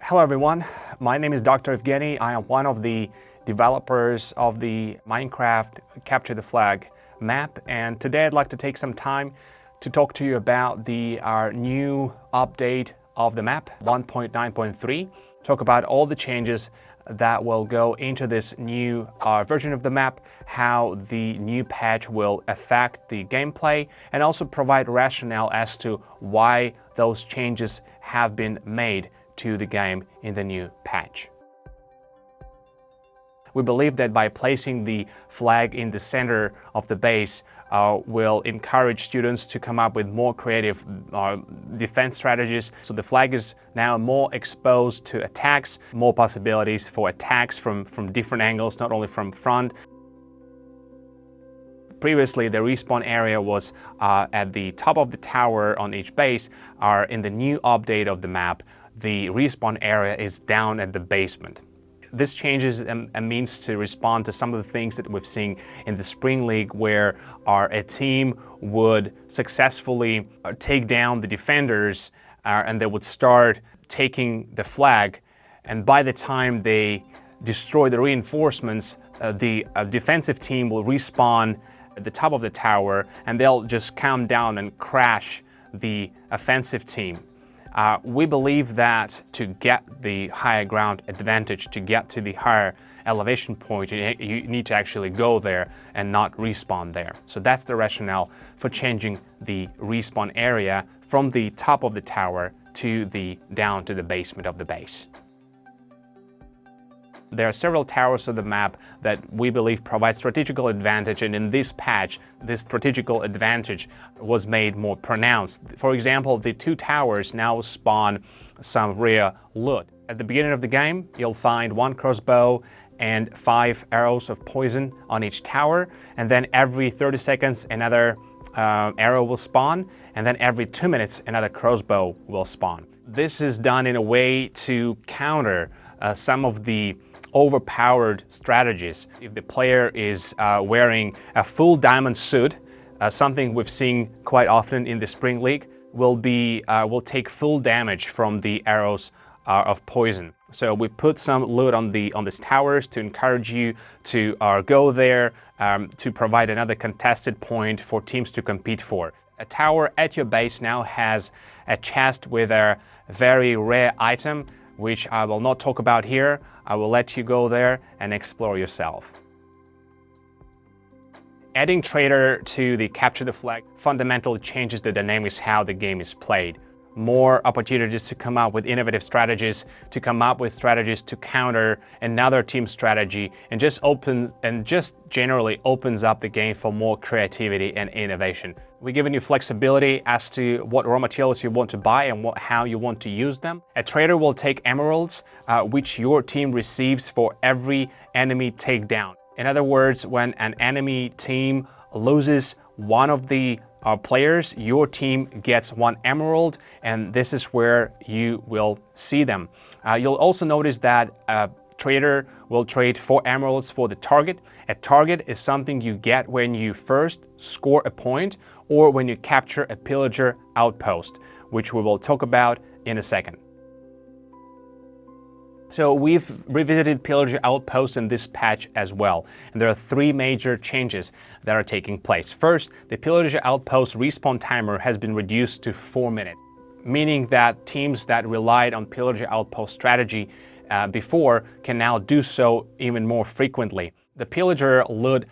Hello everyone, my name is Dr. Evgeny. I am one of the developers of the Minecraft Capture the Flag map, and today I'd like to take some time to talk to you about our new update of the map 1.9.3, talk about all the changes that will go into this new version of the map, how the new patch will affect the gameplay, and also provide rationale as to why those changes have been made to the game in the new patch. We believe that by placing the flag in the center of the base will encourage students to come up with more creative defense strategies. So the flag is now more exposed to attacks, more possibilities for attacks from different angles, not only from front. Previously, the respawn area was at the top of the tower on each base. In the new update of the map, the respawn area is down at the basement. This changes a means to respond to some of the things that we've seen in the Spring League, where a team would successfully take down the defenders and they would start taking the flag. And by the time they destroy the reinforcements, the defensive team will respawn at the top of the tower and they'll just come down and crash the offensive team. We believe that to get the higher ground advantage, to get to the higher elevation point, you need to actually go there and not respawn there. So that's the rationale for changing the respawn area from the top of the tower to down to the basement of the base. There are several towers of the map that we believe provide strategical advantage, and in this patch, this strategical advantage was made more pronounced. For example, the two towers now spawn some rare loot. At the beginning of the game, you'll find one crossbow and 5 arrows of poison on each tower, and then every 30 seconds another arrow will spawn, and then every 2 minutes another crossbow will spawn. This is done in a way to counter some of the overpowered strategies. If the player is wearing a full diamond suit, something we've seen quite often in the Spring League, will take full damage from the arrows of poison. So we put some loot on these towers to encourage you to go there to provide another contested point for teams to compete for. A tower at your base now has a chest with a very rare item, which I will not talk about here. I will let you go there and explore yourself. Adding Trader to the Capture the Flag fundamentally changes the dynamics how the game is played. More opportunities to come up with innovative strategies, to come up with strategies to counter another team's strategy, and just generally opens up the game for more creativity and innovation. We're giving you flexibility as to what raw materials you want to buy and how you want to use them. A trader will take emeralds, which your team receives for every enemy takedown. In other words, when an enemy team loses one of the players, your team gets 1 emerald, and this is where you will see them. You'll also notice that a trader will trade 4 emeralds for the target. A target is something you get when you first score a point or when you capture a Pillager outpost, which we will talk about in a second. So we've revisited Pillager outposts in this patch as well, and there are 3 major changes that are taking place. First, the Pillager outpost respawn timer has been reduced to 4 minutes, meaning that teams that relied on Pillager outpost strategy before can now do so even more frequently. The Pillager loot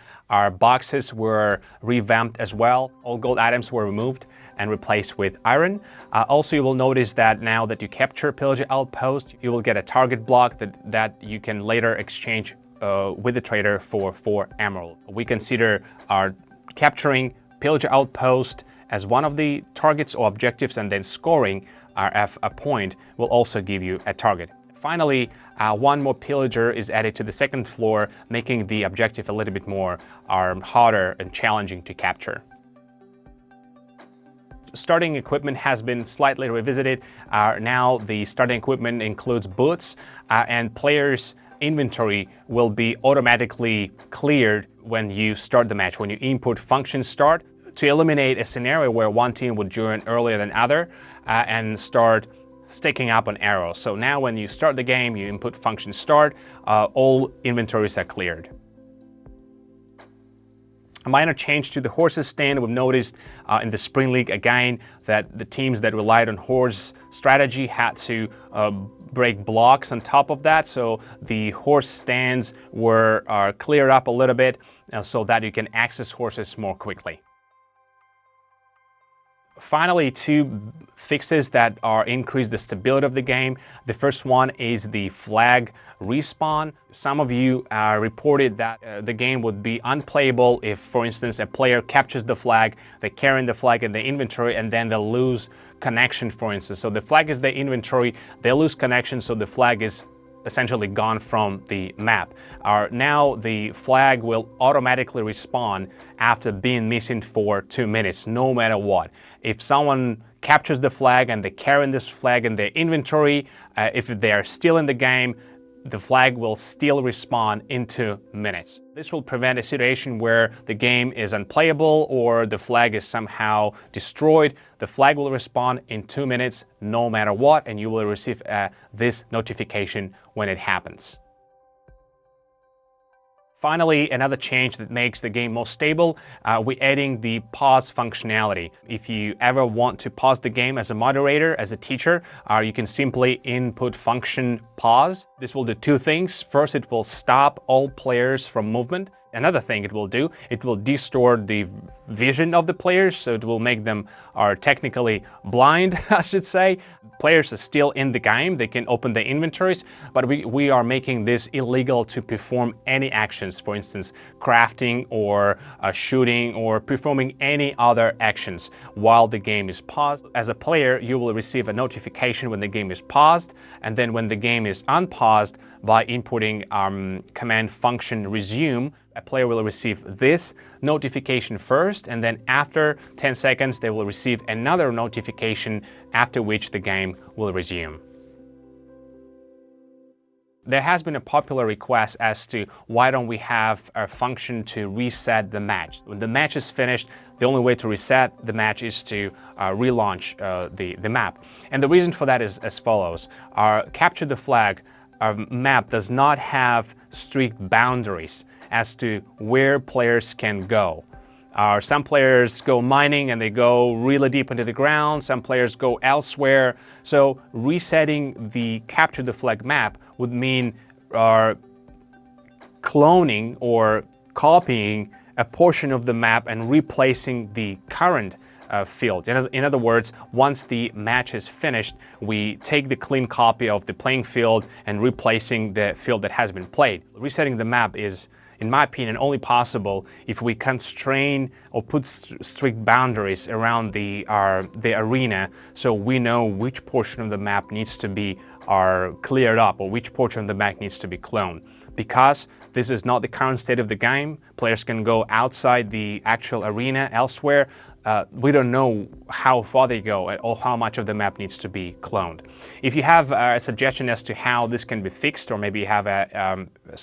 boxes were revamped as well. All gold items were removed and replaced with iron. Also, you will notice that now that you capture Pillager outpost, you will get a target block that you can later exchange with the trader for 4 emerald. We consider capturing Pillager outpost as one of the targets or objectives, and then scoring a point will also give you a target. Finally, 1 more Pillager is added to the second floor, making the objective a little bit more harder and challenging to capture. Starting equipment has been slightly revisited. Now the starting equipment includes boots, and players' inventory will be automatically cleared when you start the match, when you input function start, to eliminate a scenario where one team would join earlier than other and start sticking up an arrow. So now when you start the game, you input function start, all inventories are cleared. A minor change to the horses stand. We've noticed in the Spring League again that the teams that relied on horse strategy had to break blocks on top of that. So the horse stands were cleared up a little bit so that you can access horses more quickly. Finally, two fixes that increase the stability of the game. The first one is the flag respawn. Some of you reported that the game would be unplayable if, for instance, a player captures the flag, they carry the flag in the inventory, and then they lose connection, for instance. So the flag is the inventory, they lose connection, so the flag is essentially gone from the map. Now the flag will automatically respawn after being missing for 2 minutes, no matter what. If someone captures the flag and they carry this flag in their inventory, if they are still in the game, the flag will still respawn in 2 minutes. This will prevent a situation where the game is unplayable or the flag is somehow destroyed. The flag will respawn in 2 minutes no matter what, and you will receive this notification when it happens. Finally, another change that makes the game more stable, we're adding the pause functionality. If you ever want to pause the game as a moderator, as a teacher, you can simply input function pause. This will do two things. First, it will stop all players from movement. Another thing it will do, it will distort the vision of the players, so it will make them technically blind, I should say. Players are still in the game, they can open the inventories, but we are making this illegal to perform any actions, for instance, crafting or shooting or performing any other actions while the game is paused. As a player, you will receive a notification when the game is paused, and then when the game is unpaused, by inputting command function resume, a player will receive this notification first, and then after 10 seconds they will receive another notification, after which the game will resume. There has been a popular request as to why don't we have a function to reset the match. When the match is finished, the only way to reset the match is to relaunch the map. And the reason for that is as follows. Capture the flag map does not have strict boundaries as to where players can go. Some players go mining and they go really deep into the ground. Some players go elsewhere. So resetting the capture the flag map would mean cloning or copying a portion of the map and replacing the current field. In other words, once the match is finished, we take the clean copy of the playing field and replacing the field that has been played. Resetting the map is, in my opinion, only possible if we constrain or put strict boundaries around the arena, so we know which portion of the map needs to be cleared up or which portion of the map needs to be cloned. Because this is not the current state of the game, players can go outside the actual arena elsewhere. We don't know how far they go or how much of the map needs to be cloned. If you have a suggestion as to how this can be fixed, or maybe you have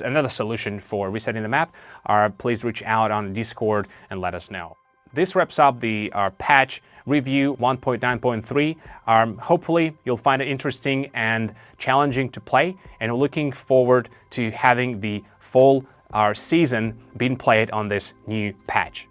another solution for resetting the map, please reach out on Discord and let us know. This wraps up the patch review 1.9.3. Hopefully you'll find it interesting and challenging to play, and we're looking forward to having the full season being played on this new patch.